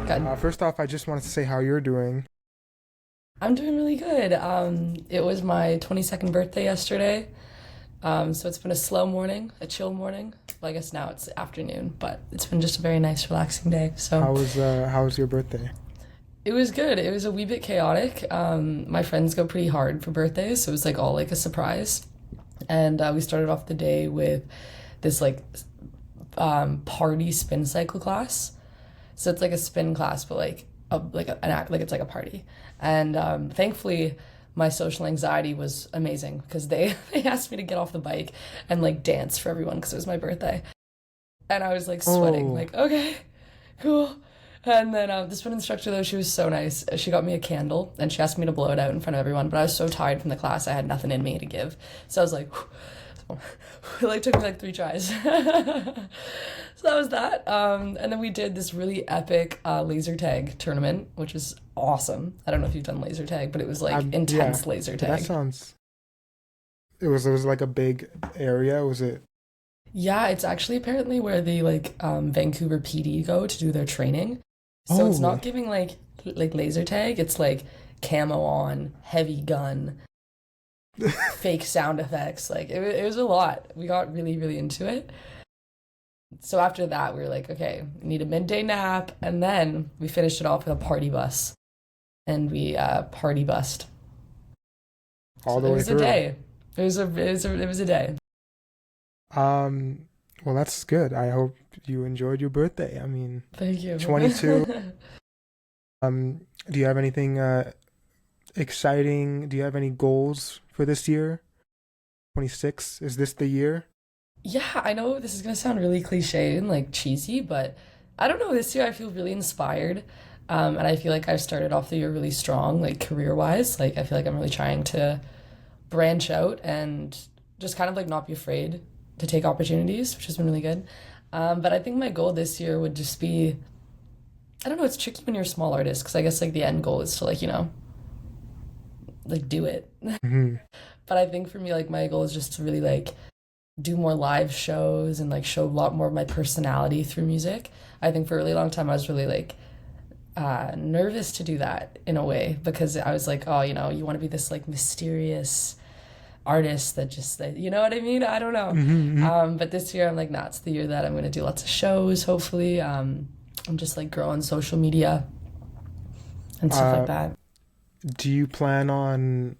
Good. First off, I just wanted to say how you're doing. I'm doing really good. It was my 22nd birthday yesterday. So it's been a slow morning, a chill morning. Well, I guess now it's afternoon, but it's been just a very nice, relaxing day. So How was your birthday? it was good. It was a wee bit chaotic. My friends go pretty hard for birthdays, so it was like all like a surprise. And we started off the day with this like party spin cycle class. So it's like a spin class, but an act like it's like a party. And thankfully, my social anxiety was amazing because they asked me to get off the bike and like dance for everyone because it was my birthday, and I was like sweating, Oh, like okay, cool. And then the spin instructor though she was so nice. She got me a candle and she asked me to blow it out in front of everyone. But I was so tired from the class, I had nothing in me to give. So I was like, it like took me like three tries. So that was that. And then we did this really epic laser tag tournament, which is awesome. I don't know if you've done laser tag, but it was like yeah. intense laser That tag. sounds. It was like a big area. Was it? Yeah, it's actually apparently where the like Vancouver PD go to do their training. So it's Oh, not giving like laser tag. It's like camo on, heavy gun, fake sound effects. Like it was a lot. We got really really into it. So after that, we were like, okay, we need a midday nap, and then we finished it off with a party bus, and we party bussed. all So the it way was a through. day. It was a day. Um, well, that's good. I hope you enjoyed your birthday. I mean, Thank you. 22. Do you have anything exciting? Do you have any goals for this year? 26. Is this the year? Yeah, I know this is gonna sound really cliche and like cheesy, but I don't know. This year I feel really inspired, and I feel like I've started off the year really strong, like career wise. Like I feel like I'm really trying to branch out and just kind of like not be afraid to take opportunities, which has been really good. But I think my goal this year would just be, I don't know, it's tricky when you're a small artist because I guess like the end goal is to like, like do it. Hmm. But I think for me, like my goal is just to really like do more live shows and like show a lot more of my personality through music. I think for a really long time I was really like nervous to do that in a way because I was like, oh, you want to be this like mysterious artist that just that you know what I mean? I don't know. Hmm. But this year I'm like, nah, it's the year that I'm gonna do lots of shows, hopefully. I'm just like grow on social media and stuff like Uh, that. do you plan on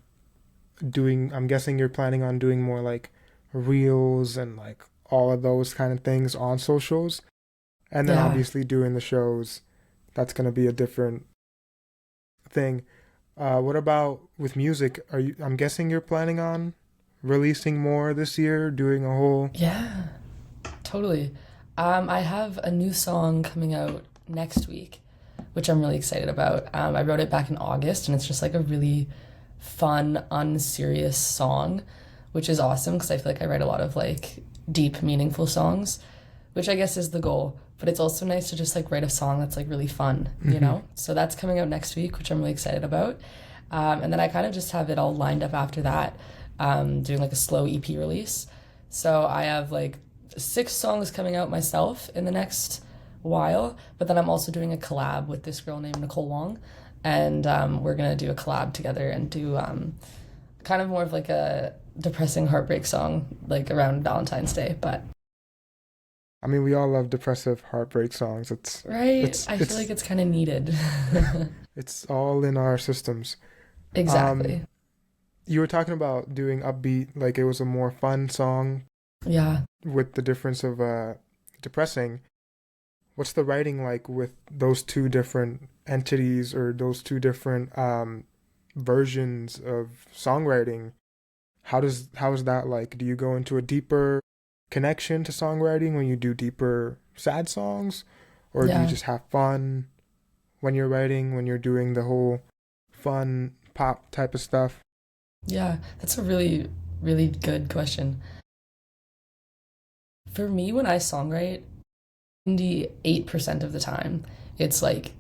doing, I'm guessing you're planning on doing more like reels and like all of those kind of things on socials, and then Yeah. obviously doing the shows. That's gonna be a different thing. What about with music? I'm guessing you're planning on releasing more this year, doing a whole. Yeah. Totally. I have a new song coming out next week, which I'm really excited about. I wrote it back in August, and it's just like a really fun, unserious song, which is awesome because I feel like I write a lot of like deep, meaningful songs, which I guess is the goal. But it's also nice to just like write a song that's like really fun, you Hmm. know? So that's coming out next week, which I'm really excited about. And then I kind of just have it all lined up after that, doing like a slow EP release. So I have like six songs coming out myself in the next while, but then I'm also doing a collab with this girl named Nicole Wong. And we're gonna do a collab together and do kind of more of like a depressing heartbreak song, like around Valentine's Day. But I mean, we all love depressive heartbreak songs. right, It's I feel like it's it's kind of needed. it's all in our systems. Um, Exactly. you were talking about doing upbeat, like it was a more fun song Yeah. with the difference of depressing. What's the writing like with those two different entities or those two different versions of songwriting? How is that like? Do you go into a deeper connection to songwriting when you do deeper sad songs, or do you Yeah. just have fun when you're writing, when you're doing the whole fun pop type of stuff? Yeah. That's a really, really good question. For me, when I songwrite, 98% of the time, it's like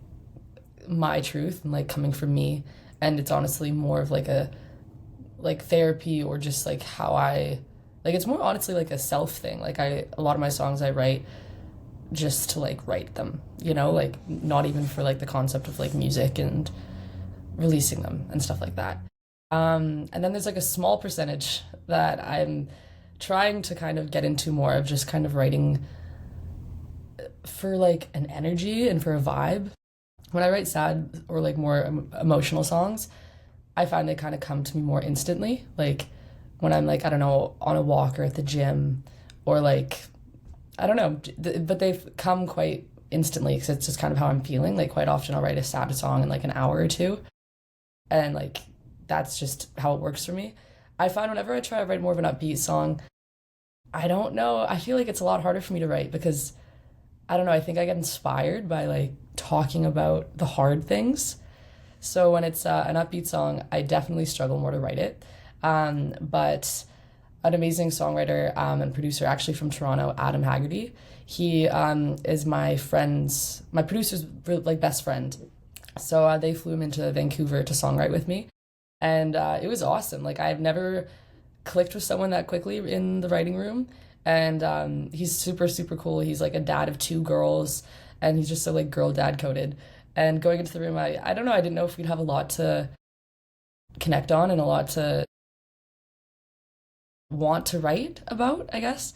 my truth and like coming from me. And it's honestly more of like a like therapy or just like how I like it's more honestly like a self thing. Like a lot of my songs I write just to like write them, you know, like not even for like the concept of like music and releasing them and stuff like that. And then there's like a small percentage that I'm trying to kind of get into more of just kind of writing for like an energy and for a vibe. When I write sad or like more emotional songs, I find they kind of come to me more instantly. Like when I'm like, I don't know, on a walk or at the gym or like, I don't know, but they've come quite instantly because it's just kind of how I'm feeling. Like quite often I'll write a sad song in like an hour or two. And like, that's just how it works for me. I find whenever I try to write more of an upbeat song, I don't know, I feel like it's a lot harder for me to write because I don't know, I think I get inspired by like talking about the hard things. So when it's an upbeat song, I definitely struggle more to write it. But an amazing songwriter and producer, actually from Toronto, Adam Haggerty, he is my producer's like best friend. So they flew him into Vancouver to songwrite with me, and it was awesome. Like I've never clicked with someone that quickly in the writing room, and he's super super cool. He's like a dad of two girls, and he's just so like girl dad coded. And going into the room, I don't know, I didn't know if we'd have a lot to connect on and a lot to want to write about, I guess.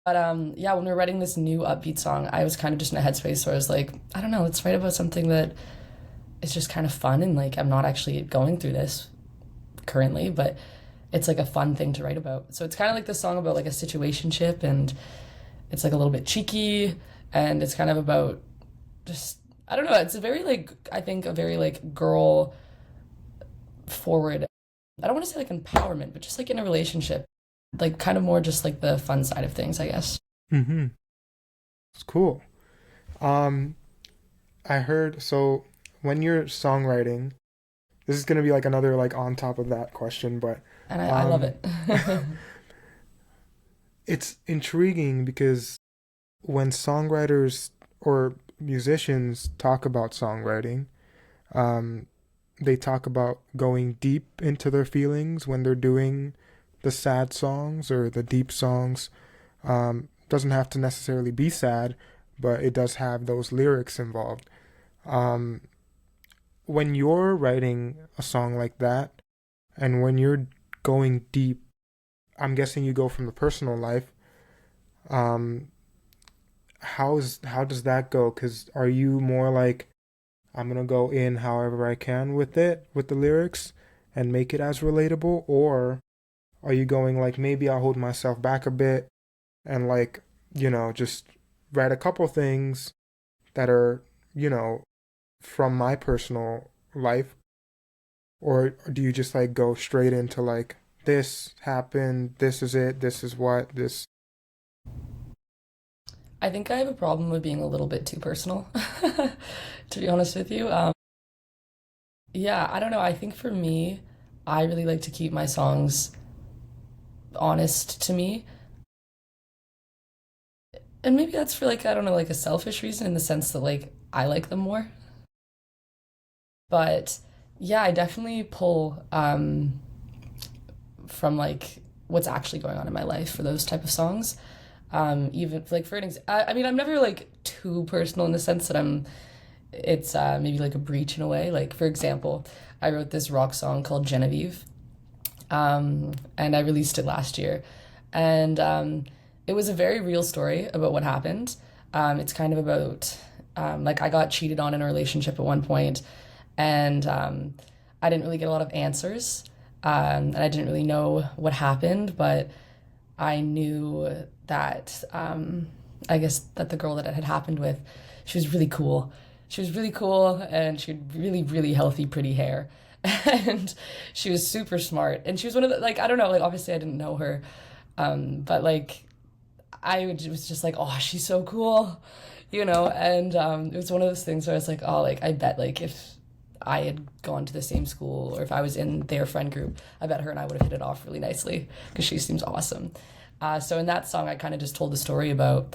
But yeah, when we were writing this new upbeat song, I was kind of just in a headspace where I was like, I don't know, let's write about something that is just kind of fun and like I'm not actually going through this currently, but it's like a fun thing to write about. So it's kind of like this song about like a situationship, and it's like a little bit cheeky, and it's kind of about just, I don't know, it's a very like, I think a very like girl forward, I don't want to say like empowerment, but just like in a relationship, like kind of more just like the fun side of things, I guess. Mm-hmm. It's cool. I heard, so when you're songwriting, this is gonna be like another like on top of that question, but And I love it. it's intriguing because when songwriters or musicians talk about songwriting, um, they talk about going deep into their feelings when they're doing the sad songs or the deep songs. Doesn't have to necessarily be sad, but it does have those lyrics involved. Um, when you're writing a song like that, and when you're going deep, I'm guessing you go from the personal life. Um, how does that go? Because are you more like, I'm gonna go in however I can with it, with the lyrics, and make it as relatable, or are you going like, maybe I'll hold myself back a bit and like, just write a couple things that are, from my personal life, or do you just like go straight into like, this happened, this is it, this is what this. I think I have a problem with being a little bit too personal, to be honest with you. Yeah, I don't know. I think for me, I really like to keep my songs honest to me. And maybe that's for like, I don't know, like a selfish reason in the sense that like I like them more. But yeah, I definitely pull from like what's actually going on in my life for those type of songs. Even like for I mean, I'm never like too personal in the sense that it's maybe like a breach in a way. Like for example, I wrote this rock song called Genevieve, and I released it last year, and it was a very real story about what happened. It's kind of about like I got cheated on in a relationship at one point, and I didn't really get a lot of answers, and I didn't really know what happened, but I knew that I guess that the girl that it had happened with, she was really cool. She was really cool, and she had really, really healthy, pretty hair. And she was super smart. And she was one of the, like, I don't know, like, obviously I didn't know her. But, like, was just like, oh, she's so cool, And it was one of those things where I was like, oh, like, I bet, like, if I had gone to the same school or if I was in their friend group, I bet her and I would have hit it off really nicely because she seems awesome. So in that song, I kind of just told the story about,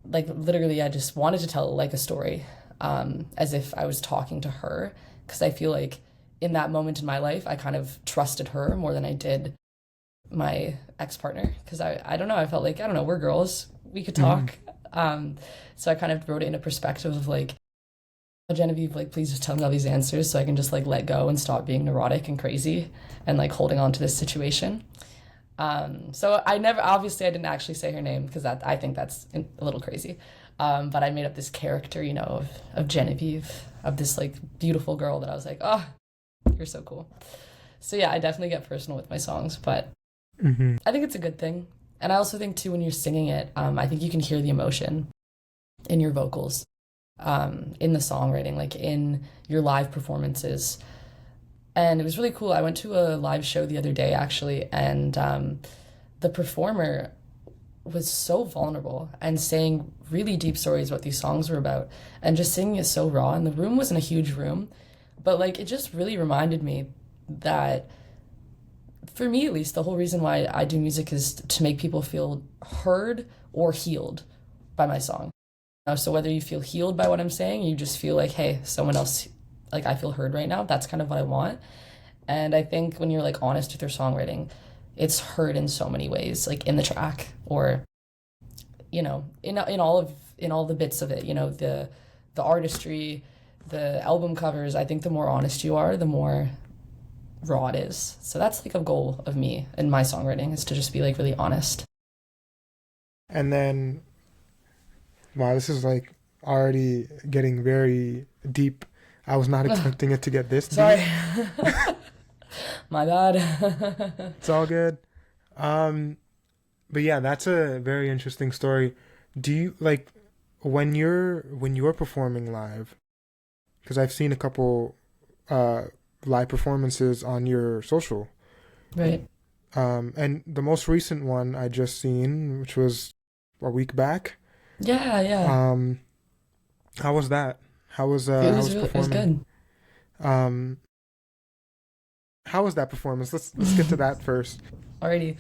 like, literally, I just wanted to tell, like, a story as if I was talking to her, because I feel like in that moment in my life, I kind of trusted her more than I did my ex-partner, because I don't know, I felt like, I don't know, we're girls, we could talk. So I kind of wrote it in a perspective of like, Genevieve, like, please just tell me all these answers so I can just like let go and stop being neurotic and crazy and like holding on to this situation. So I never, obviously, I didn't actually say her name because that I think that's a little crazy. But I made up this character, you know, of Genevieve, of this like beautiful girl that I was like, oh, you're so cool. So yeah, I definitely get personal with my songs, but I think it's a good thing. And I also think too, when you're singing it, I think you can hear the emotion in your vocals, in the songwriting, like in your live performances. And it was really cool. I went to a live show the other day, actually, and the performer was so vulnerable and saying really deep stories what these songs were about and just singing it so raw. And the room wasn't a huge room, but like it just really reminded me that, for me at least, the whole reason why I do music is to make people feel heard or healed by my song. So whether you feel healed by what I'm saying, you just feel like, hey, someone else, like I feel heard right now, that's kind of what I want. And I think when you're like honest with your songwriting, it's heard in so many ways, like in the track or, you know, in all the bits of it, you know, the artistry, the album covers. I think the more honest you are, the more raw it is. So that's like a goal of me in my songwriting, is to just be like really honest. And then, wow, this is like already getting very deep. I was not expecting it to get this deep. Sorry. My bad. It's all good. But yeah, that's a very interesting story. Do you like when you're performing live? Because I've seen a couple live performances on your social. Right. And the most recent one I just seen, which was a week back. Yeah. How was that? How was It was good. How was that performance? Let's get to that first. Alrighty.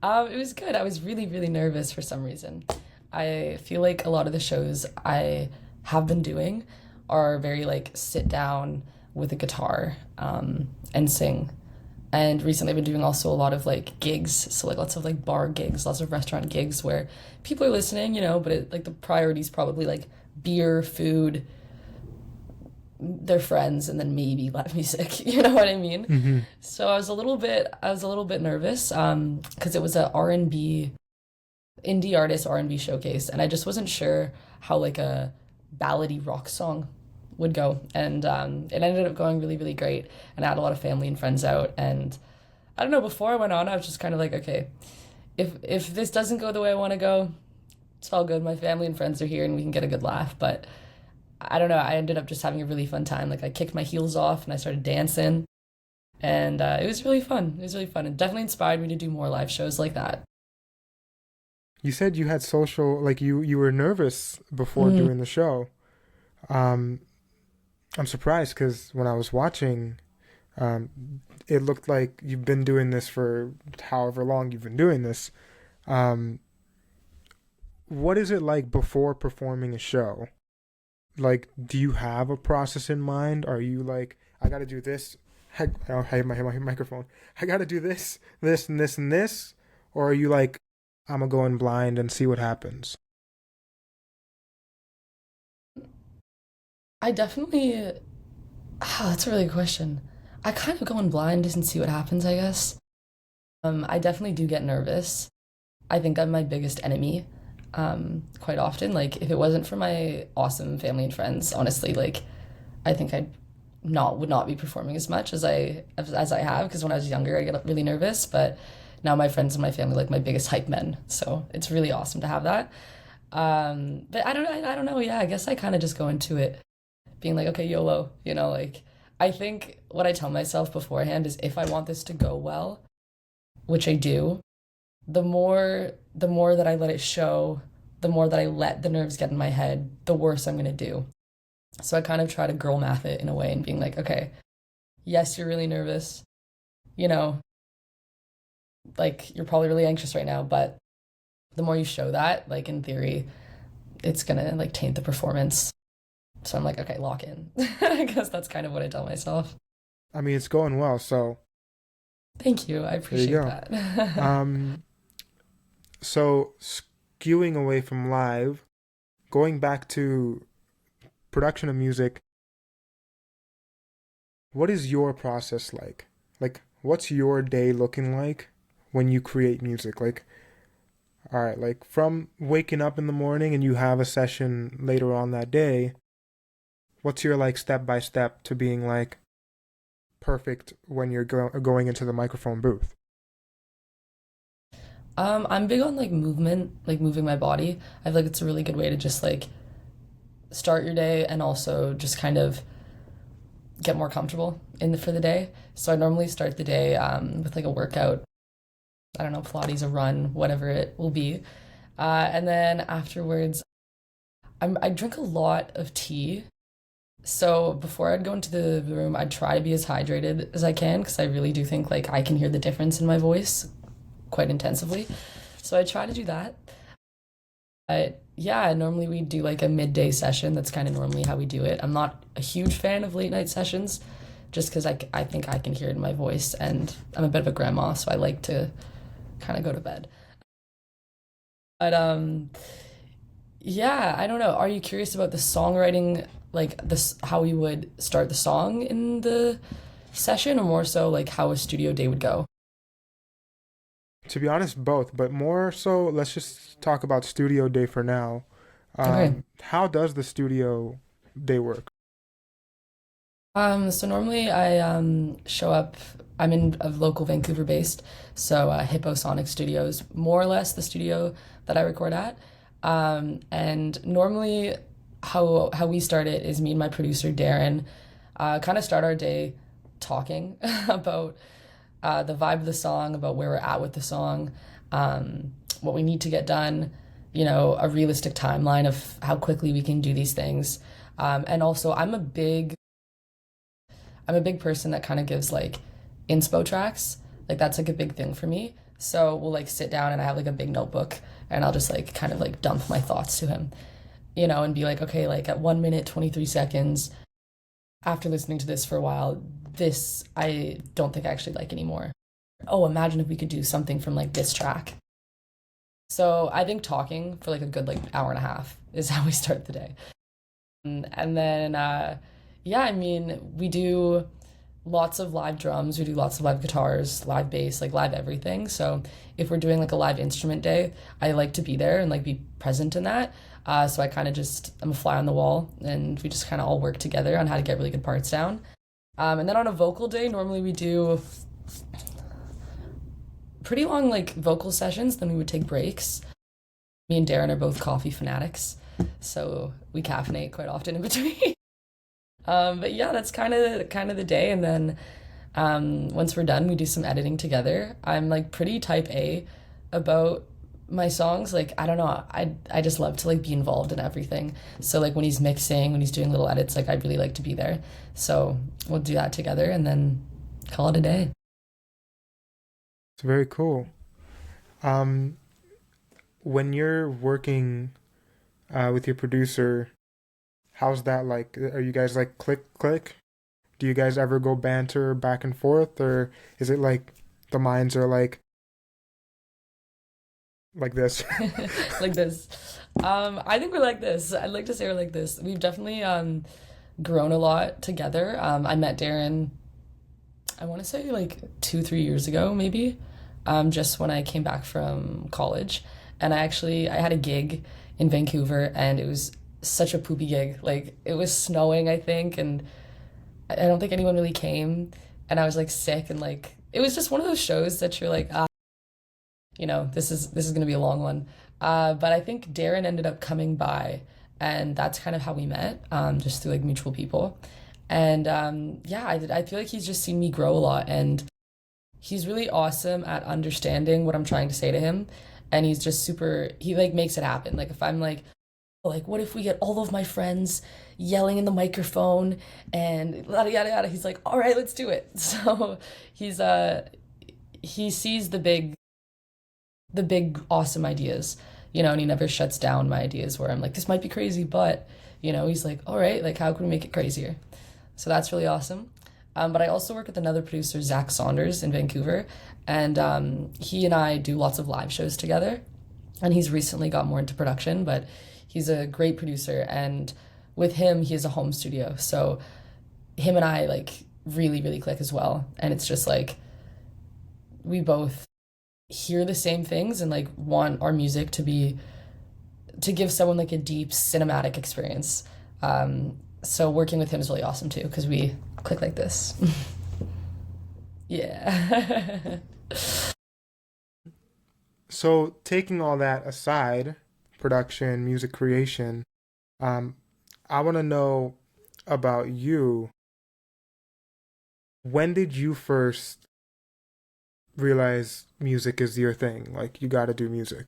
It was good. I was really, really nervous for some reason. I feel like a lot of the shows I have been doing are very like sit down with a guitar and sing. And recently I've been doing also a lot of like gigs, so like lots of like bar gigs, lots of restaurant gigs where people are listening, you know, but it, like the priority is probably like beer, food, their friends, and then maybe live music. You know what I mean? Mm-hmm. So I was a little bit nervous because it was a R&B indie artist R&B showcase, and I just wasn't sure how like a ballady rock song would go, and it ended up going really, really great. And I had a lot of family and friends out, and I don't know, before I went on, I was just kind of like, okay, if this doesn't go the way I want to go, it's all good. My family and friends are here and we can get a good laugh. But I don't know, I ended up just having a really fun time. Like I kicked my heels off and I started dancing, and it was really fun. It was really fun. It definitely inspired me to do more live shows like that. You said you had social, like you were nervous before doing the show. I'm surprised because when I was watching, it looked like you've been doing this for however long you've been doing this. What is it like before performing a show? Like, do you have a process in mind? Are you like, I got to do this? Hey, my microphone. I got to do this, this, and this, and this? Or are you like, I'm going to go in blind and see what happens? I definitely, that's a really good question. I kind of go in blind and see what happens, I guess. I definitely do get nervous. I think I'm my biggest enemy, quite often. Like, if it wasn't for my awesome family and friends, honestly, like, I think would not be performing as much as I have, because when I was younger, I get really nervous, but now my friends and my family are like my biggest hype men, so it's really awesome to have that. But I don't know. Yeah, I guess I kind of just go into it being like, okay, YOLO, you know, like I think what I tell myself beforehand is if I want this to go well, which I do, the more that I let it show, the more that I let the nerves get in my head, the worse I'm gonna do. So I kind of try to girl math it in a way and being like, okay, yes, you're really nervous, you know, like you're probably really anxious right now, but the more you show that, like in theory, it's gonna like taint the performance. So I'm like, okay, lock in. I guess that's kind of what I tell myself. I mean, it's going well, so. Thank you. I appreciate that. So skewing away from live, going back to production of music, what is your process like? Like, what's your day looking like when you create music? Like, all right, like from waking up in the morning and you have a session later on that day, what's your like step by step to being like perfect when you're going into the microphone booth? I'm big on like movement, like moving my body. I feel like it's a really good way to just like start your day and also just kind of get more comfortable for the day. So I normally start the day with like a workout. I don't know, Pilates, a run, whatever it will be. And then afterwards, I drink a lot of tea. So before I'd go into the room, I'd try to be as hydrated as I can because I really do think like I can hear the difference in my voice quite intensively. So I try to do that. Yeah, normally we do like a midday session. That's kind of normally how we do it. I'm not a huge fan of late night sessions just because I think I can hear it in my voice and I'm a bit of a grandma, so I like to kind of go to bed. But yeah, I don't know. Are you curious about the songwriting, like this, how we would start the song in the session, or more so like how a studio day would go? To be honest, both, but more so, let's just talk about studio day for now. Okay. How does the studio day work? So normally I show up. I'm in a local Vancouver based, so Hippo Sonic Studios, more or less the studio that I record at. And normally how we start it is me and my producer Darren kind of start our day talking about the vibe of the song, about where we're at with the song, what we need to get done, a realistic timeline of how quickly we can do these things. And also, I'm a big person that kind of gives like inspo tracks. Like that's like a big thing for me. So we'll like sit down and I have like a big notebook and I'll just like kind of like dump my thoughts to him, and be like, okay, like at 1 minute, 23 seconds, after listening to this for a while, this I don't think I actually like anymore. Oh, imagine if we could do something from like this track. So I think talking for like a good like hour and a half is how we start the day. And then yeah, I mean, we do lots of live drums, we do lots of live guitars, live bass, like live everything. So if we're doing like a live instrument day, I like to be there and like be present in that. So I kind of just, I'm a fly on the wall and we just kind of all work together on how to get really good parts down. And then on a vocal day, normally we do pretty long like vocal sessions, then we would take breaks. Me and Darren are both coffee fanatics, so we caffeinate quite often in between. But yeah, that's kind of the day, and then once we're done, we do some editing together. I'm like pretty type A about my songs. Like I don't know, I just love to like be involved in everything. So like when he's mixing, when he's doing little edits, like I really like to be there. So we'll do that together, and then call it a day. It's very cool. Um, when you're working with your producer, how's that like? Are you guys like click click? Do you guys ever go banter back and forth, or is it like the minds are like this? Like this. I think we're like this. I'd like to say we're like this. We've definitely grown a lot together. I met Darren, I want to say like 2, 3 years ago, maybe, just when I came back from college. And I had a gig in Vancouver and it was such a poopy gig. Like it was snowing, I think, and I don't think anyone really came. And I was like sick and like, it was just one of those shows that you're like, this is gonna be a long one. But I think Darren ended up coming by, and that's kind of how we met, just through like mutual people. And yeah, I feel like he's just seen me grow a lot, and he's really awesome at understanding what I'm trying to say to him. And he's just super. He like makes it happen. Like if I'm like, what if we get all of my friends yelling in the microphone and yada yada yada? He's like, all right, let's do it. So he's he sees the big awesome ideas, and he never shuts down my ideas where I'm like, this might be crazy, but he's like, all right, like how can we make it crazier? So that's really awesome. But I also work with another producer, Zach Saunders, in Vancouver, and he and I do lots of live shows together. And he's recently got more into production, but He's a great producer, and with him, he has a home studio. So him and I like really, really click as well. And it's just like we both hear the same things and like want our music to give someone like a deep cinematic experience. So working with him is really awesome too because we click like this. Yeah. So taking all that aside, production, music creation, I want to know about you. When did you first realize music is your thing? Like you got to do music.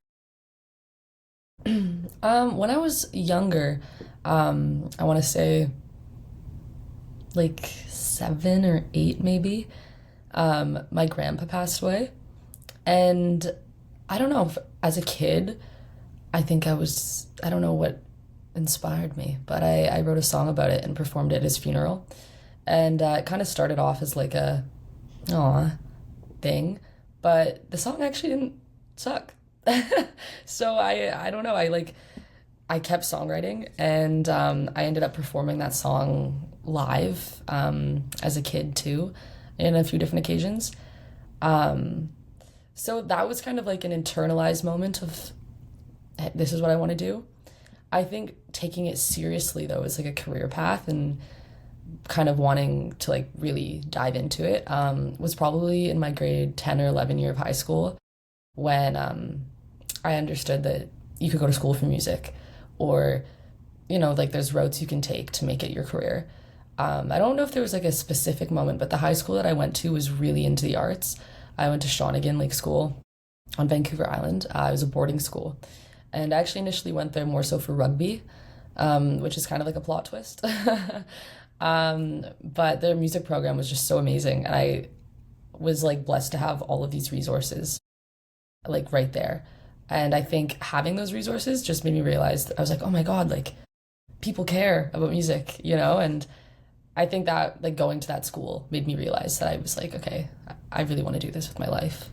When I was younger, I want to say like 7 or 8 maybe, my grandpa passed away. And I don't know if as a kid, I don't know what inspired me, but I wrote a song about it and performed it at his funeral. And it kind of started off as like a, aw, thing, but the song actually didn't suck. So I don't know. I kept songwriting and I ended up performing that song live as a kid too, in a few different occasions. So that was kind of like an internalized moment of "Hey, this is what I want to do." I think taking it seriously though is like a career path and kind of wanting to like really dive into it was probably in my grade 10 or 11 year of high school when I understood that you could go to school for music or, like there's routes you can take to make it your career. I don't know if there was like a specific moment, but the high school that I went to was really into the arts. I went to Shawnigan Lake School on Vancouver Island. It was a boarding school. And I actually initially went there more so for rugby, which is kind of like a plot twist. But their music program was just so amazing. And I was like blessed to have all of these resources like right there. And I think having those resources just made me realize that I was like, oh my God, like people care about music, And I think that like going to that school made me realize that I was like, okay, I really want to do this with my life.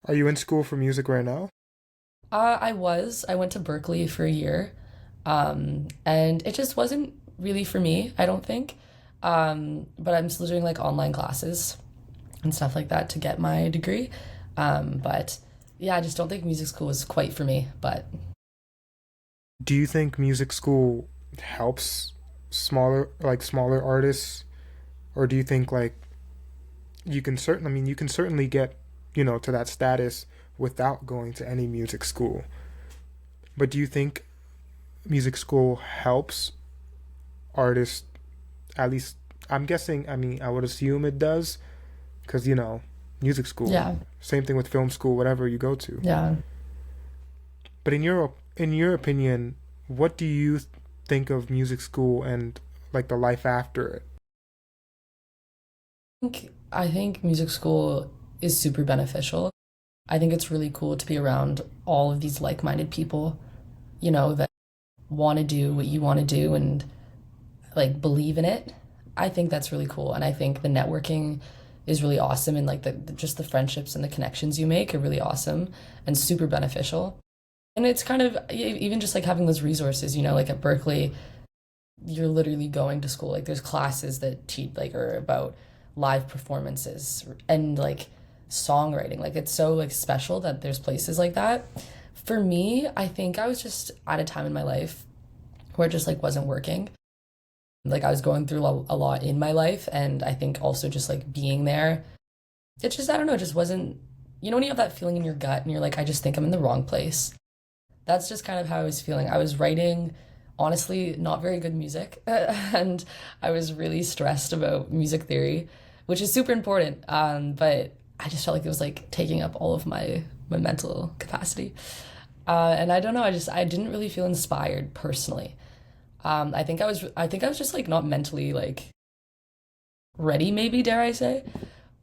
Are you in school for music right now? I went to Berkeley for a year, and it just wasn't really for me, I don't think. But I'm still doing like online classes and stuff like that to get my degree. But yeah, I just don't think music school was quite for me, but Do you think music school helps smaller artists, or do you think like you can certainly get, to that status without going to any music school. But do you think music school helps artists, at least I'm guessing, I would assume it does, because music school, yeah, same thing with film school, whatever you go to. yeah. But in your opinion, what do you think of music school and like the life after it? I think music school is super beneficial. I think it's really cool to be around all of these like-minded people, that want to do what you want to do and like believe in it. I think that's really cool. And I think the networking is really awesome and like just the friendships and the connections you make are really awesome and super beneficial. And it's kind of even just like having those resources, like at Berkeley, you're literally going to school. Like there's classes that teach like are about live performances and like songwriting. Like it's so like special that there's places like that. For me, I think I was just at a time in my life where it just like wasn't working. Like I was going through a lot in my life and I think also just like being there, it just, I don't know, it just wasn't, when you have that feeling in your gut and you're like, I just think I'm in the wrong place. That's just kind of how I was feeling. I was writing, honestly, not very good music, and I was really stressed about music theory, which is super important. But I just felt like it was like taking up all of my mental capacity. And I don't know, I didn't really feel inspired personally. I think I was just like not mentally like ready, maybe dare I say.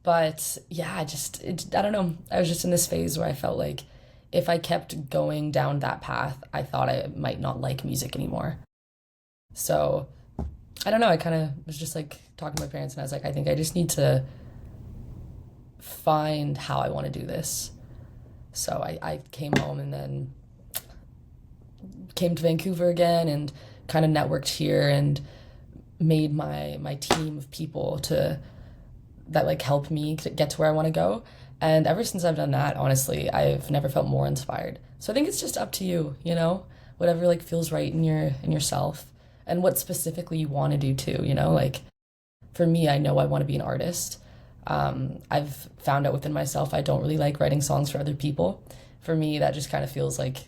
But yeah, I don't know. I was just in this phase where I felt like if I kept going down that path, I thought I might not like music anymore. So I don't know. I kind of was just like talking to my parents and I was like, I think I just need to find how I want to do this. So I came home and then, came to Vancouver again and kind of networked here and made my team of people to that like help me get to where I want to go. And ever since I've done that, honestly, I've never felt more inspired. So I think it's just up to you, you know, whatever like feels right in yourself and what specifically you want to do too, you know, like for me, I know I want to be an artist. I've found out within myself I don't really like writing songs for other people. For me, that just kind of feels like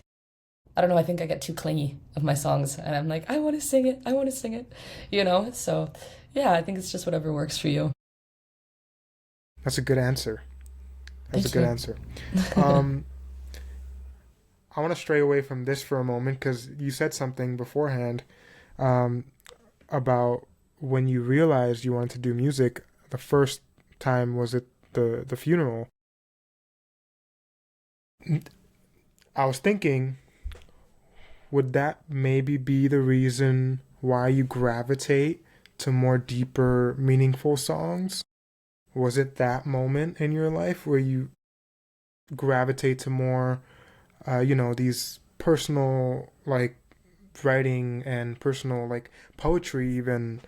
I don't know, I think I get too clingy of my songs and I'm like, I want to sing it, I want to sing it, you know? So yeah, I think it's just whatever works for you. That's a good answer. That's a Thank good you. answer. I want to stray away from this for a moment because you said something beforehand um, about when you realized you wanted to do music. The first time was at the funeral. I was thinking, would that maybe be the reason why you gravitate to more deeper, meaningful songs? Was it that moment in your life where you gravitate to more, these personal, like, writing and personal, like, poetry, even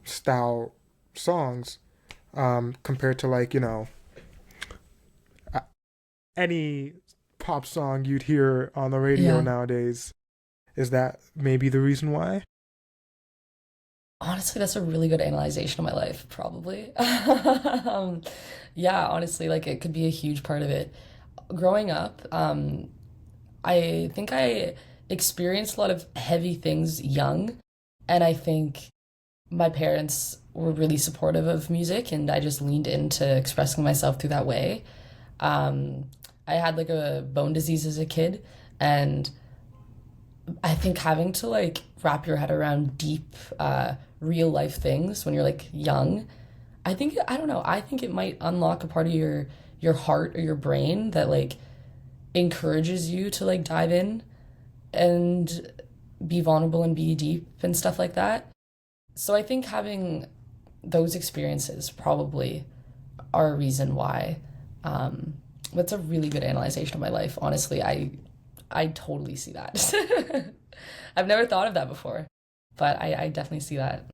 style songs, compared to, like, any pop song you'd hear on the radio Yeah. nowadays? Is that maybe the reason why? Honestly, that's a really good analyzation of my life, probably. Yeah, honestly, like it could be a huge part of it. Growing up, I think I experienced a lot of heavy things young, and I think my parents were really supportive of music, and I just leaned into expressing myself through that way. Um, I had like a bone disease as a kid, and I think having to like wrap your head around deep, real life things when you're like young, I don't know, I think it might unlock a part of your heart or your brain that like encourages you to like dive in and be vulnerable and be deep and stuff like that. So I think having those experiences probably are a reason why. Um, that's a really good analyzation of my life. Honestly, I totally see that. I've never thought of that before, but I definitely see that.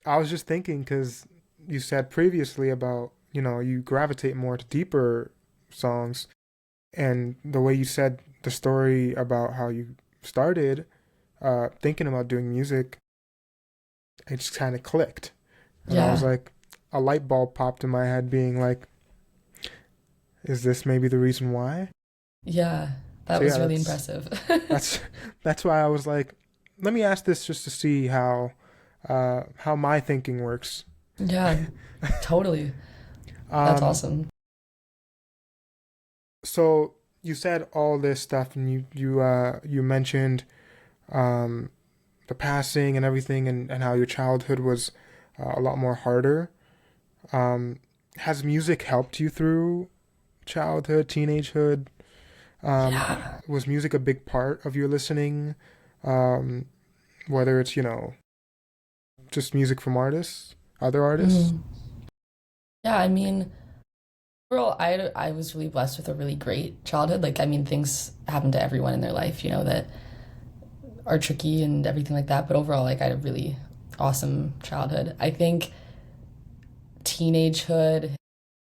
I was just thinking because you said previously about, you gravitate more to deeper songs, and the way you said the story about how you started thinking about doing music, it just kind of clicked. And I was Yeah, like, a light bulb popped in my head being like, is this maybe the reason why? yeah, that So yeah, was really that's impressive. that's that's why I was like, let me ask this just to see how my thinking works. Yeah, totally. That's Um, awesome. so you said all this stuff, and you mentioned um, the passing and everything, and how your childhood was a lot more harder. Um, has music helped you through childhood, teenagehood? Yeah. Was music a big part of your listening? Um, whether it's just music from artists, other artists. Mhm. Yeah, I mean, overall, I was really blessed with a really great childhood. Like, I mean, things happen to everyone in their life, you know, that are tricky and everything like that. But overall, like, I had a really awesome childhood. I think teenagehood,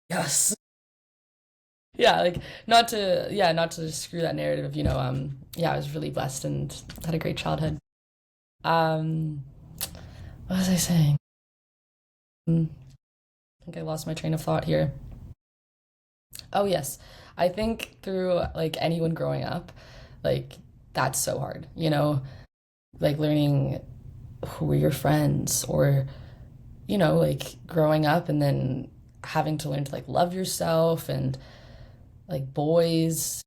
yes. Yeah, like not to screw that narrative, you know, yeah, I was really blessed and had a great childhood. Um, what was I saying? I think I lost my train of thought here. Oh yes. I think through like anyone growing up, like that's so hard, you know, like learning who are your friends or, you know, like growing up and then having to learn to like love yourself and like boys.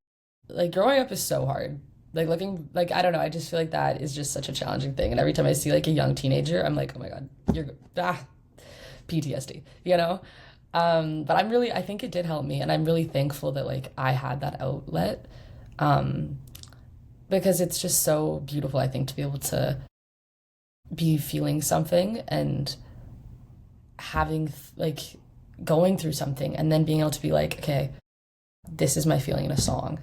Like growing up is so hard. Like looking like I don't know, I just feel like that is just such a challenging thing. And every time I see like a young teenager, I'm like, "Oh my God, you're PTSD," you know? But I think it did help me, and I'm really thankful that like I had that outlet, um, because it's just so beautiful. I think to be able to be feeling something and having like going through something, and then being able to be like, okay, this is my feeling in a song.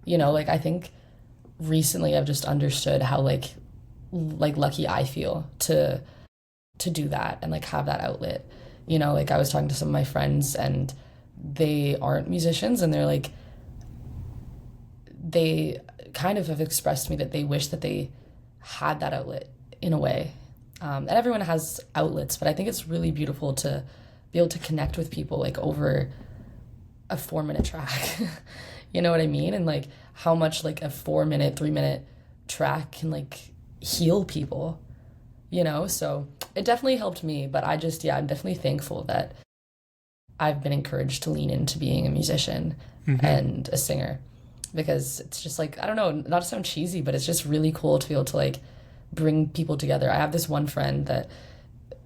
You know, like I think recently I've just understood how like lucky I feel to do that and like have that outlet. You know, like I was talking to some of my friends and they aren't musicians, and they're like, they kind of have expressed to me that they wish that they had that outlet in a way. And everyone has outlets, but I think it's really beautiful to be able to connect with people like over a 4 minute track. You know what I mean? And like how much like a 4 minute, 3 minute track can like heal people, you know? So it definitely helped me, but yeah, I'm definitely thankful that I've been encouraged to lean into being a musician and a singer, because it's just like, I don't know, not to sound cheesy, but it's just really cool to be able to like bring people together. I have this one friend that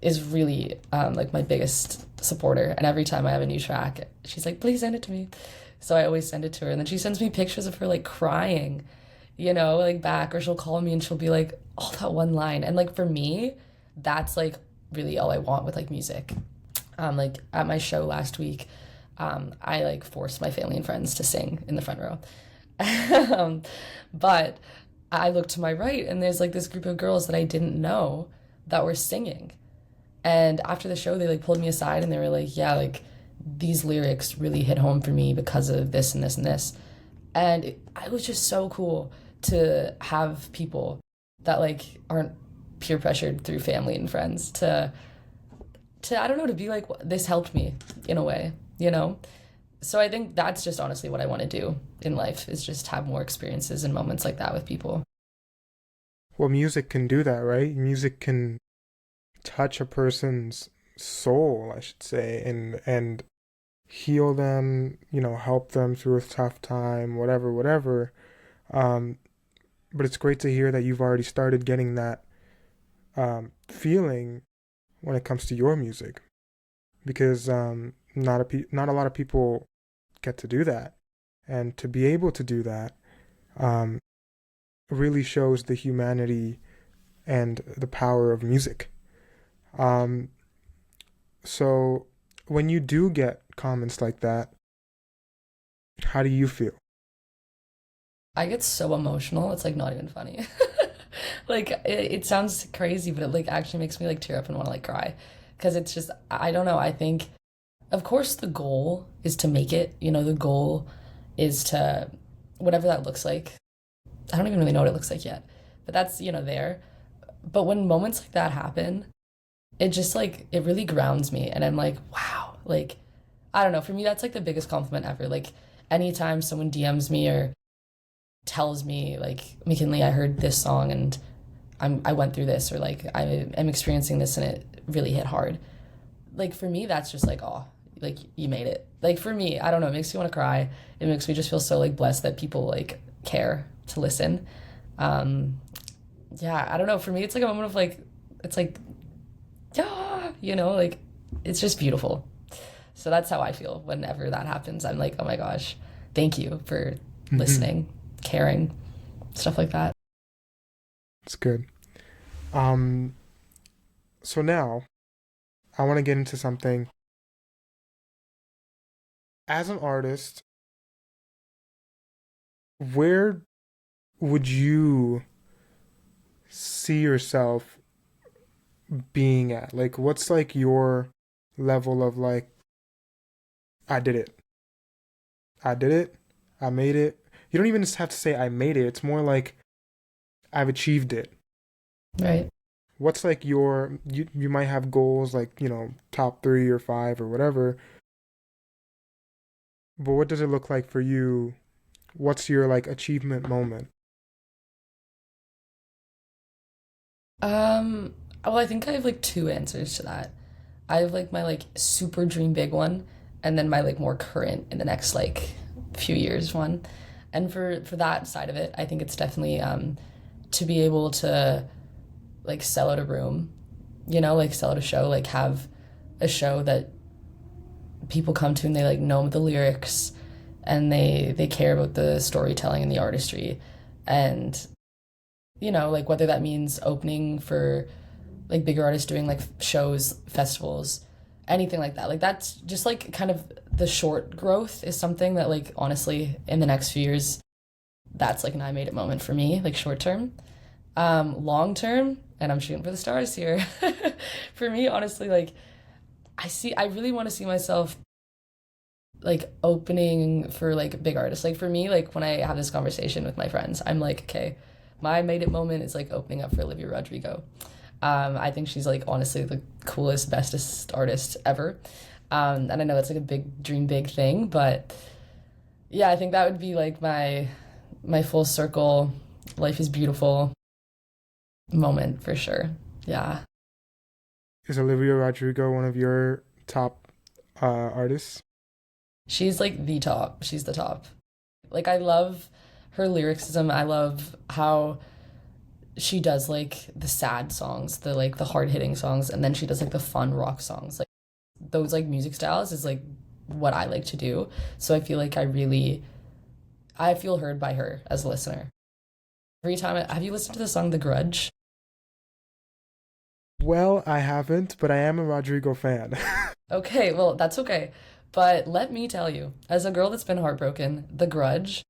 is really like my biggest supporter, and every time I have a new track, she's like, please send it to me. So I always send it to her, and then she sends me pictures of her like crying, you know, like back, or she'll call me and she'll be like, oh, that one line. And like for me, that's like really all I want with like music. Like at my show last week, I like forced my family and friends to sing in the front row. But I looked to my right and there's like this group of girls that I didn't know that were singing. And after the show, they like pulled me aside and they were like, yeah, like these lyrics really hit home for me because of this and this and this. And it was just so cool to have people that like aren't peer pressured through family and friends to I don't know, to be like, this helped me in a way, you know? So I think that's just honestly what I want to do in life, is just have more experiences and moments like that with people. Well, music can do that, right? Music can touch a person's soul, I should say, and heal them, you know, help them through a tough time, whatever. But it's great to hear that you've already started getting that feeling when it comes to your music, because not a lot of people get to do that, and to be able to do that really shows the humanity and the power of music. So when you do get comments like that, how do you feel? I get so emotional, it's like not even funny. Like it sounds crazy, but it like actually makes me like tear up and want to like cry, because it's just, I don't know, I think of course the goal is to make it, you know, the goal is to whatever that looks like. I don't even really know what it looks like yet, but that's, you know, there. But when moments like that happen, it just like, it really grounds me, and I'm like, wow, like I don't know, for me that's like the biggest compliment ever. Like anytime someone DMs me or tells me like, McKinley, I heard this song and I went through this, or like I am experiencing this and it really hit hard. Like for me, that's just like, oh, like you made it. Like for me, I don't know, it makes me want to cry. It makes me just feel so like blessed that people like care to listen. Yeah, I don't know. For me, it's like a moment of like, it's like, yeah, you know, like it's just beautiful. So that's how I feel whenever that happens. I'm like, oh my gosh, thank you for listening, caring, stuff like that. It's good. So now I want to get into something. As an artist, where would you see yourself being at? Like, what's like your level of like, I did it. I did it. I made it. You don't even just have to say I made it. It's more like I've achieved it. Right. What's like you might have goals like, you know, top 3 or 5 or whatever. But what does it look like for you? What's your like achievement moment? Well, I think I have like two answers to that. I have like my like super dream big one, and then my like more current in the next like few years one. And for that side of it, I think it's definitely to be able to like sell out a room, you know, like sell out a show, like have a show that people come to and they like know the lyrics and they care about the storytelling and the artistry. And you know, like whether that means opening for like bigger artists, doing like shows, festivals, anything like that. Like that's just like kind of the short growth is something that like honestly in the next few years that's like an I made it moment for me, like short term. Long term, and I'm shooting for the stars here. For me, honestly, like I really want to see myself like opening for like big artists. Like for me, like when I have this conversation with my friends, I'm like, okay, my made it moment is like opening up for Olivia Rodrigo. I think she's like honestly the coolest, bestest artist ever. And I know that's like a big dream, big thing, but yeah, I think that would be like my full circle, life is beautiful moment for sure. Yeah. Is Olivia Rodrigo one of your top artists? She's like the top. She's the top. Like I love her lyricism. I love how she does like the sad songs, the like the hard-hitting songs, and then she does like the fun rock songs. Like those like music styles is like what I like to do. So I feel like I feel heard by her as a listener. Every time have you listened to the song The Grudge? Well, I haven't, but I am a Rodrigo fan. Okay, well, that's okay. But let me tell you, as a girl that's been heartbroken, The Grudge,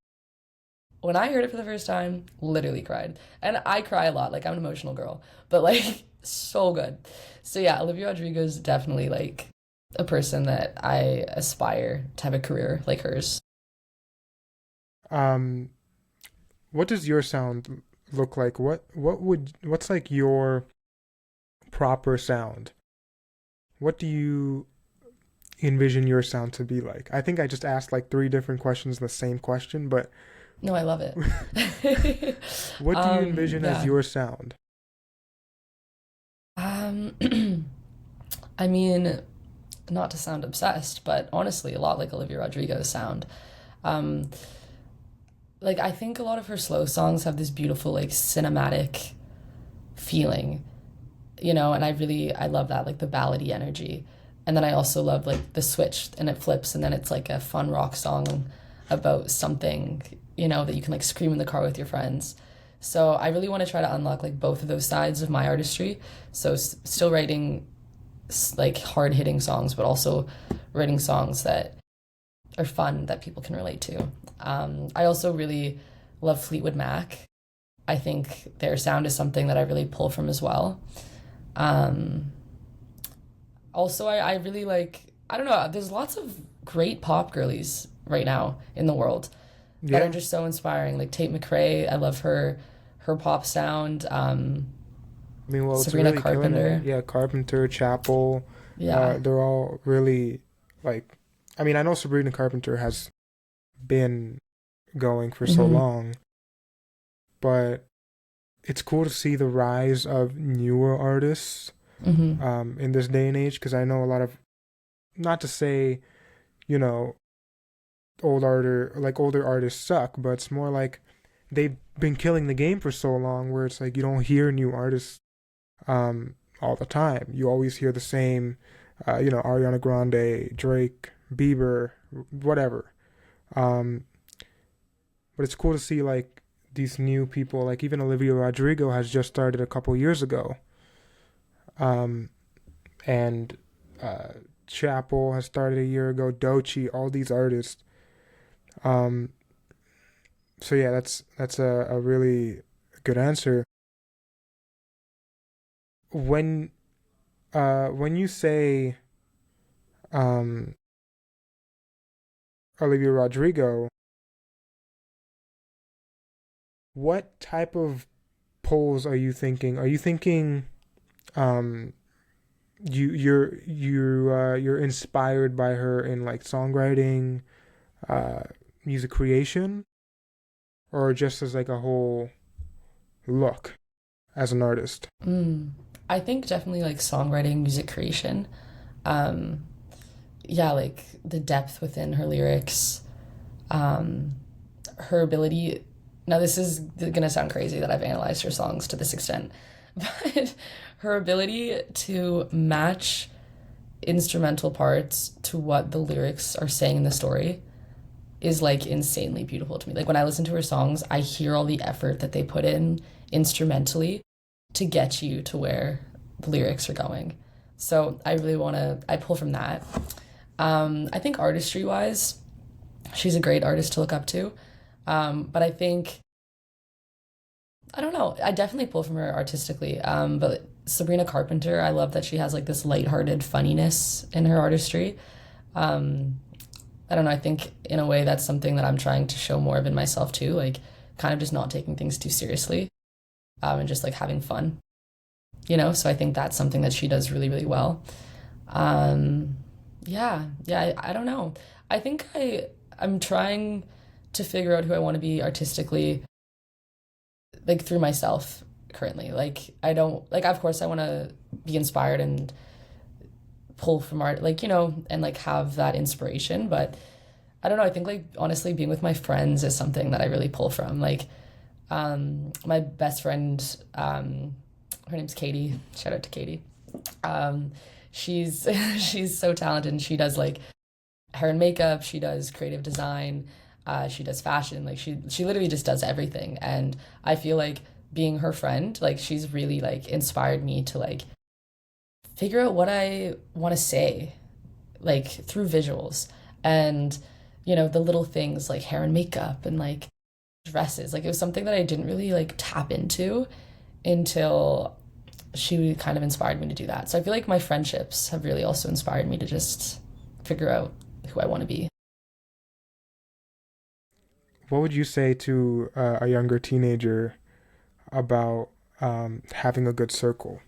when I heard it for the first time, literally cried. And I cry a lot, like I'm an emotional girl, but like so good. So yeah, Olivia Rodrigo is definitely like a person that I aspire to have a career like hers. um, what does your sound look like? What's like your proper sound? What do you envision your sound to be like? I think I just asked like three different questions, the same question, but No, I love it. what do you envision as Yeah. your sound? Um, I mean, not to sound obsessed, but honestly, a lot like Olivia Rodrigo's sound. Um, like I think a lot of her slow songs have this beautiful like cinematic feeling, and I love that like the ballady energy. And then I also love like the switch and it flips and then it's like a fun rock song about something, that you can like scream in the car with your friends. So I really want to try to unlock like both of those sides of my artistry. So still writing like hard hitting songs, but also writing songs that are fun that people can relate to. I also really love Fleetwood Mac. I think their sound is something that I really pull from as well. Um, Also, I really like, I don't know, there's lots of great pop girlies right now in the world that are Yeah. just so inspiring. Like Tate McRae, I love her pop sound. I mean, well, it's Sabrina really killing it. Carpenter. Yeah, Carpenter, Chapel, Yeah. they're all really like. I mean, I know Sabrina Carpenter has been going for so Hmm. long, but it's cool to see the rise of newer artists Hmm. in this day and age. Because I know a lot of, not to say, you know, older artists suck, but it's more like they've been killing the game for so long, where it's like you don't hear new artists all the time. You always hear the same, Ariana Grande, Drake, Bieber, whatever. Um, but it's cool to see like these new people, like even Olivia Rodrigo has just started a couple years ago. Um, and uh, Chapel has started a year ago. Doechii, all these artists. Um, so yeah, that's a really good answer. When when you say um Olivia Rodrigo, what type of polls are you thinking? Are you thinking um you're inspired by her in like songwriting, uh music creation, or just as like a whole look as an artist? Mm. I think definitely like songwriting, music creation. Um, yeah, like the depth within her lyrics, um, her ability. Now, this is gonna sound crazy that I've analyzed her songs to this extent, but her ability to match instrumental parts to what the lyrics are saying in the story is like insanely beautiful to me. Like when I listen to her songs, I hear all the effort that they put in instrumentally to get you to where the lyrics are going. So I pull from that. I think artistry wise, she's a great artist to look up to. But I think, I don't know, I definitely pull from her artistically. But Sabrina Carpenter, I love that she has like this lighthearted funniness in her artistry. Um, I don't know, I think in a way that's something that I'm trying to show more of in myself too, like kind of just not taking things too seriously, and just like having fun, you know? So I think that's something that she does really, really well. Um, yeah, I don't know. I think I'm trying to figure out who I want to be artistically, like through myself currently. Like I don't like, of course I want to be inspired and pull from art, like, you know, and like have that inspiration, but I don't know, I think like honestly being with my friends is something that I really pull from. Like my best friend, her name's Katie. Shout out to Katie. Um, she's she's so talented, and she does like hair and makeup, she does creative design, she does fashion, like she literally just does everything. And I feel like being her friend, like she's really like inspired me to like figure out what I want to say, like through visuals and, you know, the little things like hair and makeup and like dresses. Like it was something that I didn't really like tap into until she kind of inspired me to do that. So I feel like my friendships have really also inspired me to just figure out who I want to be. What would you say to a younger teenager about having a good circle?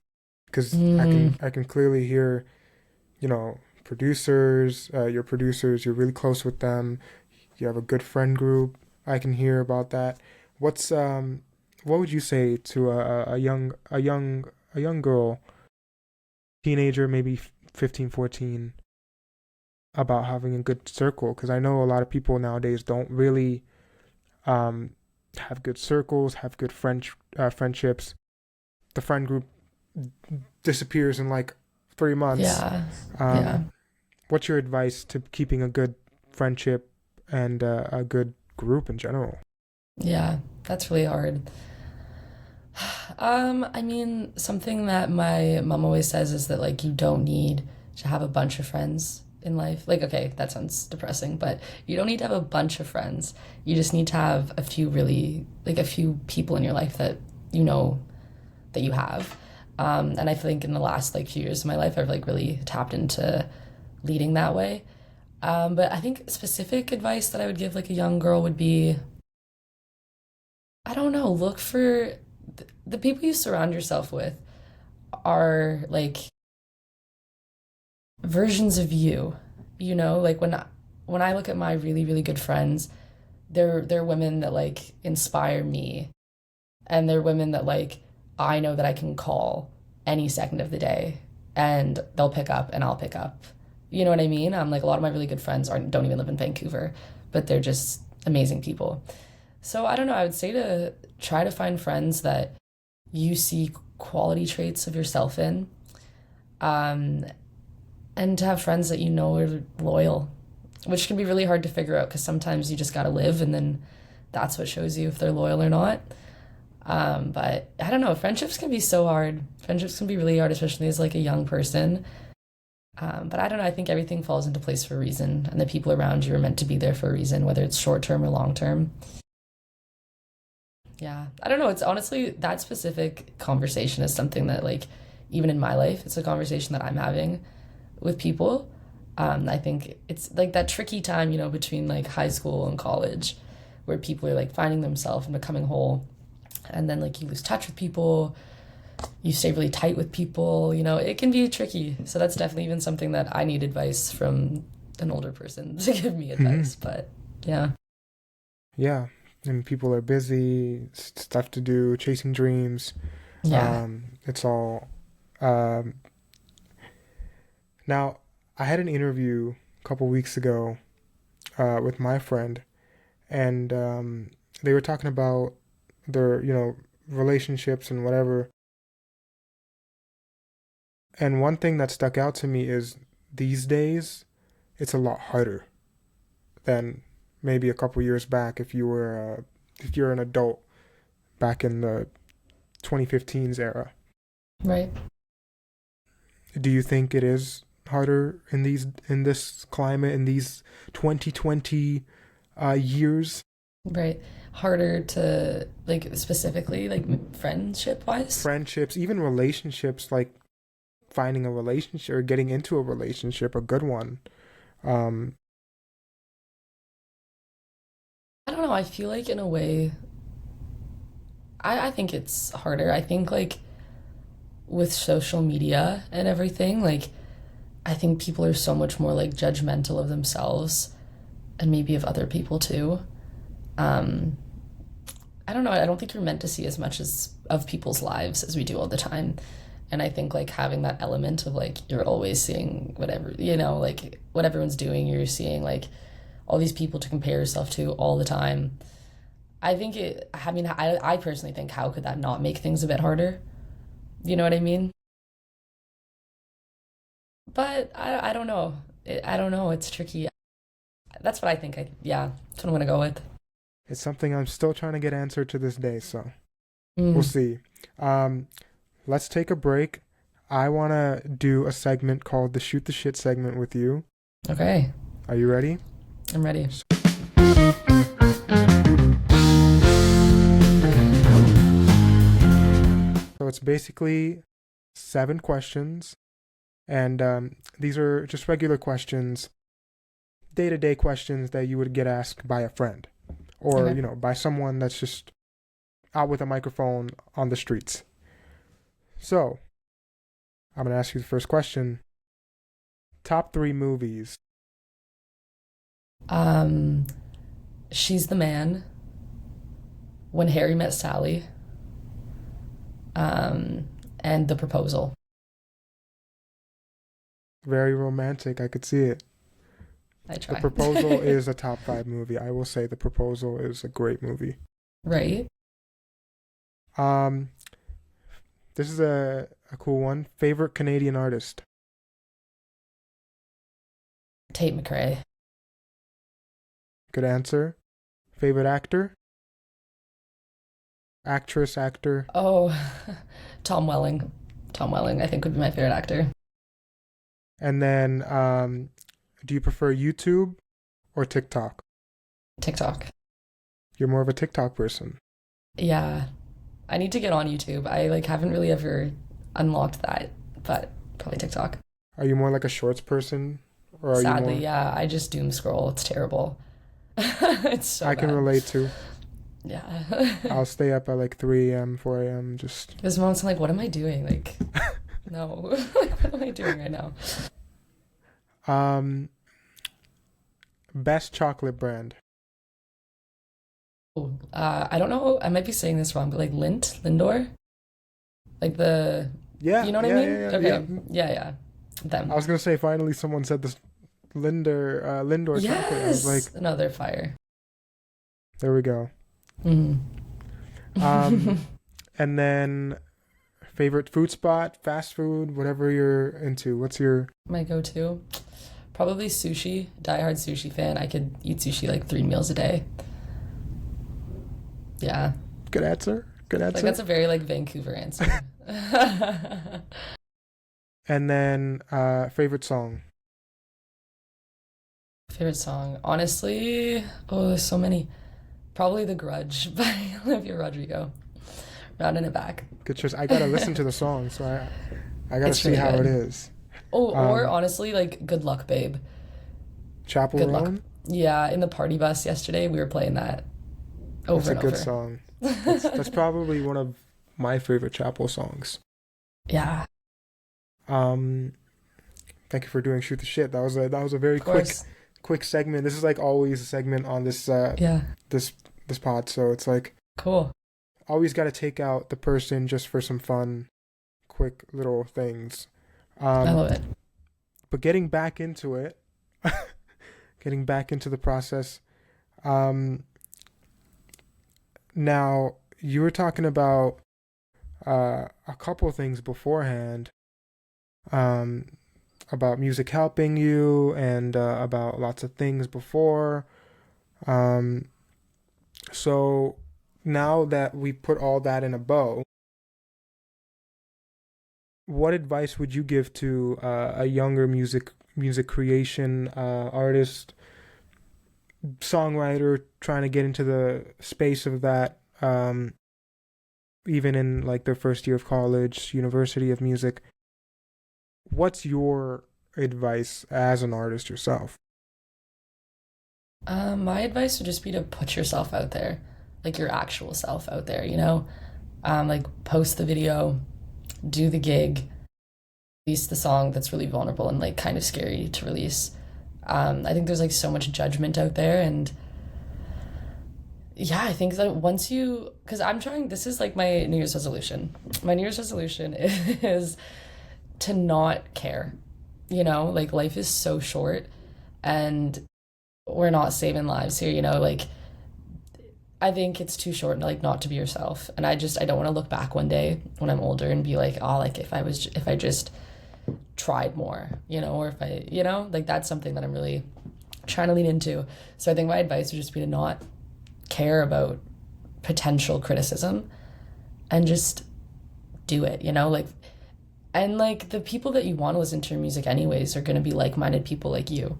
Because Mm, I can clearly hear, you know, producers, your producers, you're really close with them. You have a good friend group. I can hear about that. What's what would you say to a young girl, teenager, maybe 15, 14, about having a good circle? Because I know a lot of people nowadays don't really um have good circles, have good friendships. The friend group disappears in like 3 months. yeah, yeah, Um, what's your advice to keeping a good friendship and a good group in general? yeah. That's really hard. I mean, something that my mom always says is that like you don't need to have a bunch of friends in life. Like, okay, that sounds depressing, but you don't need to have a bunch of friends. You just need to have a few really, like a few people in your life that you know that you have. And I think in the last like few years of my life, I've like really tapped into leading that way. But I think specific advice that I would give like a young girl would be, I don't know, look for the people you surround yourself with are like versions of you. You know, like when I look at my really really good friends, they're women that like inspire me, and they're women that like I know that I can call any second of the day, and they'll pick up and I'll pick up. You know what I mean? Like a lot of my really good friends aren't don't even live in Vancouver, but they're just amazing people. So I don't know, I would say to try to find friends that you see quality traits of yourself in, um, and to have friends that you know are loyal, which can be really hard to figure out because sometimes you just gotta live and then that's what shows you if they're loyal or not. But I don't know, friendships can be so hard. Friendships can be really hard, especially as like a young person. But I don't know, I think everything falls into place for a reason, and the people around you are meant to be there for a reason, whether it's short term or long term. Yeah, I don't know. It's honestly that specific conversation is something that, like, even in my life, it's a conversation that I'm having with people. I think it's like that tricky time, you know, between like high school and college, where people are like finding themselves and becoming whole, and then like you lose touch with people, you stay really tight with people, you know, it can be tricky. So that's definitely even something that I need advice from an older person to give me Hmm. advice. But yeah, Yeah, and people are busy, stuff to do, chasing dreams. yeah, It's all. Um, now, I had an interview a couple weeks ago with my friend, and they were talking about their, you know, relationships and whatever. And one thing that stuck out to me is these days, it's a lot harder than maybe a couple years back if you're an adult back in the 2015s era. right. Do you think it is harder in these in this climate in these 2020 years? Right. Harder to, like, specifically, like, friendship wise. Friendships, even relationships, like finding a relationship or getting into a relationship, a good one. Um, I don't know. I feel like, in a way, I think it's harder. I think, like, with social media and everything, like, I think people are so much more, like, judgmental of themselves and maybe of other people too. Um, I don't know. I don't think you're meant to see as much as of people's lives as we do all the time. And I think, like, having that element of, like, you're always seeing whatever, like what everyone's doing, you're seeing, like, all these people to compare yourself to all the time. I mean, I personally think, how could that not make things a bit harder? You know what I mean? But I don't know. I don't know. It's tricky. That's what I think. Yeah, that's what I'm gonna go with. it's something I'm still trying to get answered to this day, so we'll Mm, see. Um, let's take a break. I want to do a segment called the Shoot the Shit segment with you. okay, Are you ready? I'm ready. So it's basically 7 questions, and these are just regular questions, day-to-day questions that you would get asked by a friend or, Okay. by someone that's just out with a microphone on the streets. So I'm going to ask you the first question. Top 3 movies. Um, She's the Man, When Harry Met Sally, um, and The Proposal. Very romantic. I could see it. I The try. Proposal is a top 5 movie. I will say The Proposal is a great movie. Right? Um, this is a cool one. Favorite Canadian artist. Tate McRae. Good answer. Favorite actor. Actress, actor. Oh, Tom Welling. Tom Welling, I think, would be my favorite actor. And then, do you prefer YouTube or TikTok? TikTok. You're more of a TikTok person. Yeah, I need to get on YouTube. I, like, haven't really ever unlocked that, but probably TikTok. Are you more like a shorts person, or are you Sadly, more? yeah, I just doom scroll. It's terrible. It's so I can bad. relate to. Yeah. I'll stay up at like 3 a.m., 4 a.m. Just. There's moments I'm like, what am I doing? Like, no. Like, what am I doing right now? Um, best chocolate brand. Oh, I don't know. I might be saying this wrong, but, like, Lindor? Like the, Yeah, you know what I yeah, mean? yeah, yeah, yeah. Okay. Yeah, yeah. I Them. was gonna say finally someone said this Lindor chocolate. I was like, Yes. No, they're fire. there we go. Mm. Um, and then favorite food spot, fast food, whatever you're into. What's your My go-to. Probably sushi. Diehard sushi fan. I could eat sushi like 3 meals a day. Yeah. good answer? Good Like, answer. that's a very, like, Vancouver answer. And then favorite song. Favorite song. Honestly, oh, there's so many. Probably The Grudge by Olivia Rodrigo. Rounding it back. Good choice. I gotta listen to the song, so I gotta It's see really how it good. is. Oh, or Um, honestly, like, Good Luck, Babe. Chapel Good Luck. Roan. Yeah, in the party bus yesterday, we were playing that That's over a and good over. song. That's probably one of my favorite Chapel songs. Yeah, Um, thank you for doing shoot the shit. That was a very of course. quick segment. This is like always a segment on Yeah, this this pod, so it's like cool. always got to take out the person just for some fun, quick little things. I Um, love it. but getting back into it, getting back into the process. Um, now you were talking about a couple things beforehand, um, about music helping you and about lots of things before. Um, so now that we put all that in a bow, what advice would you give to a younger music creation artist songwriter trying to get into the space of that, even in like their first year of college, university of music, what's your advice as an artist yourself? My advice would just be to put yourself out there, like your actual self out there, like post the video, do the gig, release the song that's really vulnerable and like kind of scary to release. I think there's like so much judgment out there, and yeah, I think that once you, because I'm trying, this is like my New Year's resolution. My New Year's resolution is to not care. Like life is so short, and we're not saving lives here, like I think it's too short, like not to be yourself. And I don't want to look back one day when I'm older and be like, oh, like if I just tried more, or if I, like that's something that I'm really trying to lean into. So I think my advice would just be to not care about potential criticism and just do it, like, and like the people that you want to listen to your music anyways are going to be like-minded people like you.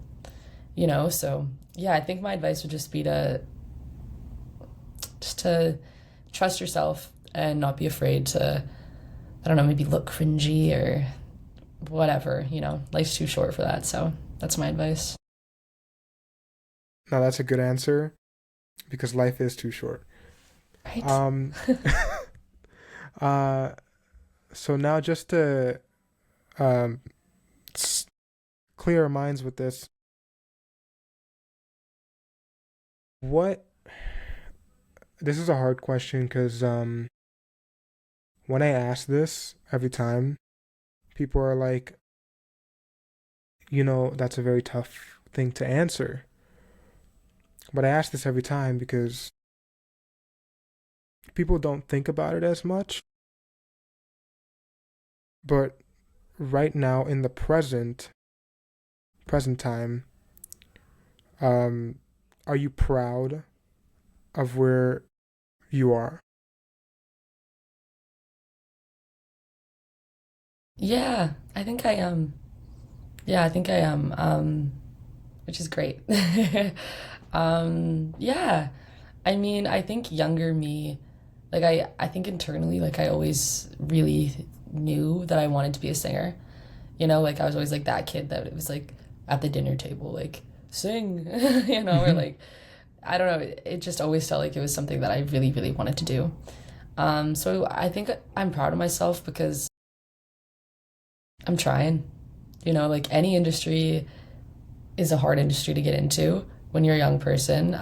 So yeah, I think my advice would just be to trust yourself and not be afraid to, I don't know, maybe look cringy or whatever. Life's too short for that. So that's my advice. Now that's a good answer because life is too short. Right. Uh, so now just to um, clear our minds with this, what this is a hard question because when I ask this every time, people are like, that's a very tough thing to answer. But I ask this every time because people don't think about it as much. But right now in the present time, are you proud of where you are? Yeah, I think I am. Yeah, I think I am. Which is great. Yeah. I mean, I think younger me, like I think internally, like I always really knew that I wanted to be a singer. Like I was always like that kid that it was like at the dinner table, like sing, or Mhm. like I don't know, it just always felt like it was something that I really, really wanted to do. So I think I'm proud of myself because I'm trying. Like any industry is a hard industry to get into when you're a young person.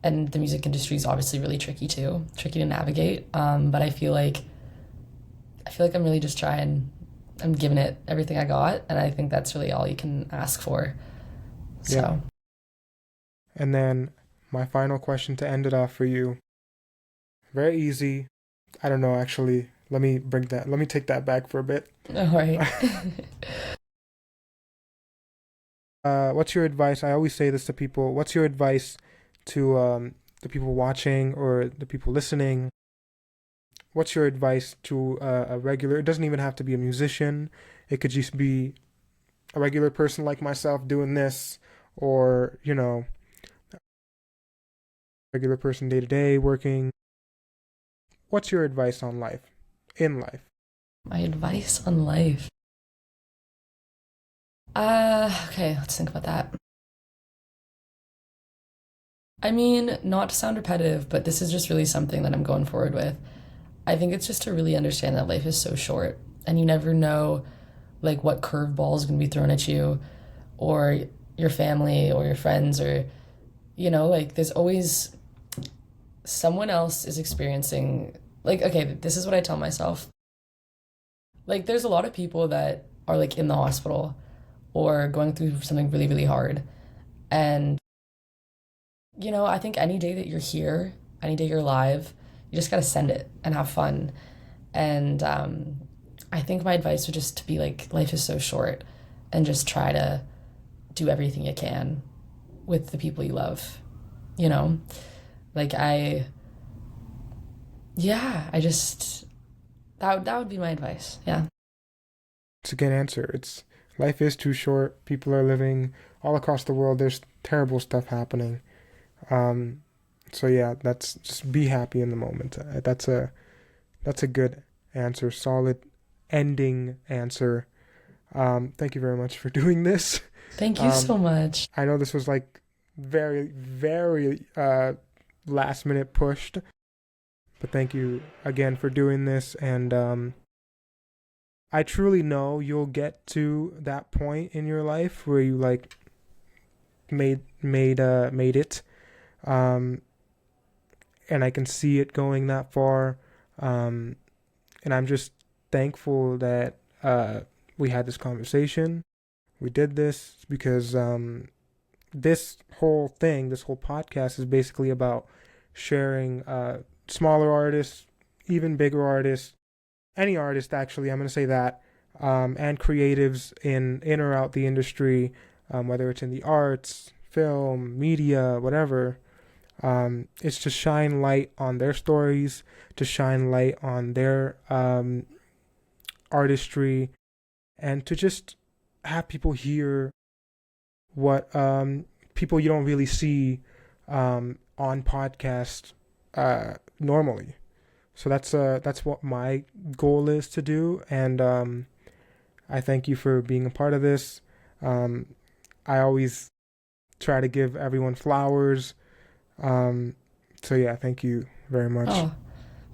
And the music industry is obviously really tricky to navigate. But I feel like I'm really just trying. I'm giving it everything I got, and I think that's really all you can ask for. Yeah. So, And then my final question to end it off for you. Very easy. I don't know, actually. Let me take that back for a bit. all right. What's your advice? I always say this to people. What's your advice to the people watching or the people listening? What's your advice to a regular? It doesn't even have to be a musician. It could just be a regular person like myself doing this, or regular person day to day working. What's your advice on life? In life? My advice on life. Okay, let's think about that. I mean, not to sound repetitive, but this is just really something that I'm going forward with. I think it's just to really understand that life is so short and you never know like what curveball is going to be thrown at you or your family or your friends or like there's always someone else is experiencing, like, okay, this is what I tell myself. Like there's a lot of people that are like in the hospital or going through something really, really hard. And I think any day that you're here, any day you're alive, you just gotta send it and have fun. And I think my advice would just to be like, life is so short, and just try to do everything you can with the people you love. You know, like yeah, I just that would be my advice. Yeah. It's a good answer. It's life is too short. People are living all across the world. There's terrible stuff happening. So yeah, that's just be happy in the moment. That's a good answer, solid ending answer. Thank you very much for doing this. Thank you so much. I know this was like very, very last minute pushed, but thank you again for doing this. And I truly know you'll get to that point in your life where you like made it. And I can see it going that far. And I'm just thankful that we had this conversation. We did this because this whole podcast is basically about sharing smaller artists, even bigger artists, any artist actually, I'm going to say that, and creatives in or out the industry, whether it's in the arts, film, media, whatever. It's to shine light on their stories, to shine light on their artistry, and to just have people hear what people you don't really see on podcast normally. So that's what my goal is to do, and I thank you for being a part of this. I always try to give everyone flowers. So yeah, thank you very much. Oh,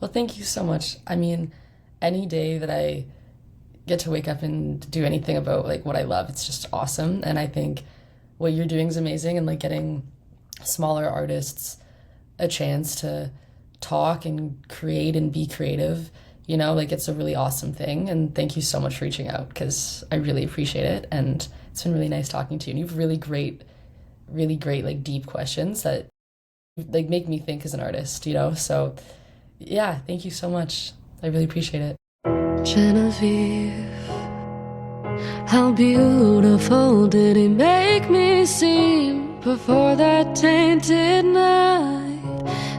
well, thank you so much. I mean, any day that I get to wake up and do anything about like what I love, it's just awesome. And I think what you're doing is amazing, and like getting smaller artists a chance to talk and create and be creative, you know, like it's a really awesome thing. And thank you so much for reaching out, because I really appreciate it. And it's been really nice talking to you. And you have really great, like deep questions that like make me think as an artist, you know? So yeah, thank you so much. I really appreciate it. Genevieve, how beautiful did he make me seem before that tainted night?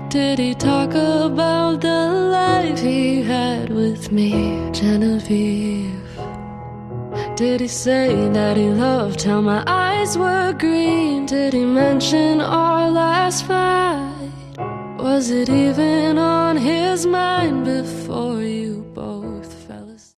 Did he talk about the life he had with me? Genevieve, did he say that he loved how my eyes were green? Did he mention our last fight? Was it even on his mind before you both